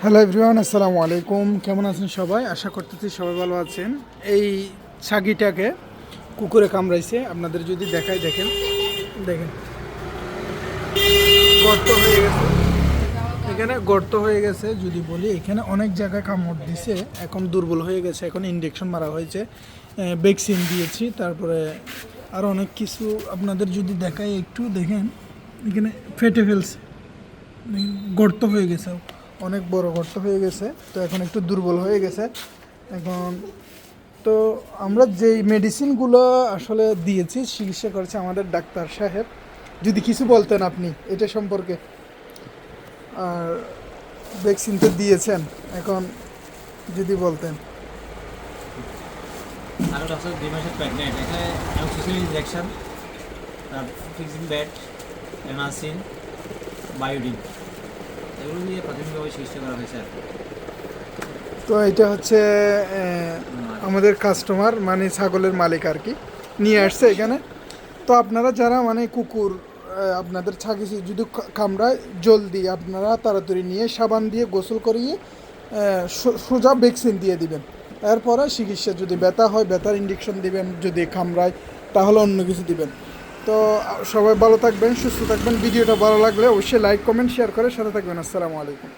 Hello everyone, আসসালামু আলাইকুম। কেমন আছেন সবাই? আশা করতেছি সবাই ভালো আছেন। এই ছাগিটাকে কুকুরে কামড়াইছে। আপনাদের যদি দেখাই, দেখেন দেখেন গর্ত হয়ে গেছে, এখানে গর্ত হয়ে গেছে। যদি বলি, এখানে অনেক জায়গায় কামড় দিছে, এখন দুর্বল হয়ে গেছে, এখন ইনজেকশন মারা হয়েছে, ভ্যাকসিন দিয়েছি, তারপরে আর অনেক কিছু। আপনাদের যদি দেখাই, একটু দেখেন, এখানে ফেটে ফেলছে, গর্ত হয়ে গেছে, অনেক বড় গর্ত হয়ে গেছে। তো এখন একটু দুর্বল হয়ে গেছে এখন। তো আমরা যেই মেডিসিনগুলো আসলে দিয়েছি, চিকিৎসা করেছে আমাদের ডাক্তার সাহেব। যদি কিছু বলতেন আপনি এটা সম্পর্কে। আর ভ্যাকসিন তো দিয়েছেন, এখন যদি বলতেন। আরও আছে 2 মাসের প্রেগনেন্ট, এখানে অক্সিজেন ইনজেকশন, ফিক্সিং বেড, এমাসিন, বায়োডিন, এগুলো দিয়ে প্রাথমিকভাবে চিকিৎসা করা হয়েছে আর কি। তো এটা হচ্ছে আমাদের কাস্টমার, মানে ছাগলের মালিক আর কি, নিয়ে আসছে এখানে। তো আপনারা যারা মানে কুকুর আপনাদের ছাগি যদি কামড়ায়, জলদি আপনারা তাড়াতাড়ি নিয়ে সাবান দিয়ে গোসল করিয়ে সোজা ভ্যাকসিন দিয়ে দিবেন। এরপরে চিকিৎসা, যদি ব্যথা হয় ব্যথার ইঞ্জেকশন দিবেন, যদি কামড়ায় তাহলে অন্য কিছু দিবেন। তো সবাই ভালো থাকবেন, সুস্থ থাকবেন। ভিডিওটা ভালো লাগলে অবশ্যই লাইক কমেন্ট শেয়ার করে সাথে থাকবেন। আসসালামু আলাইকুম।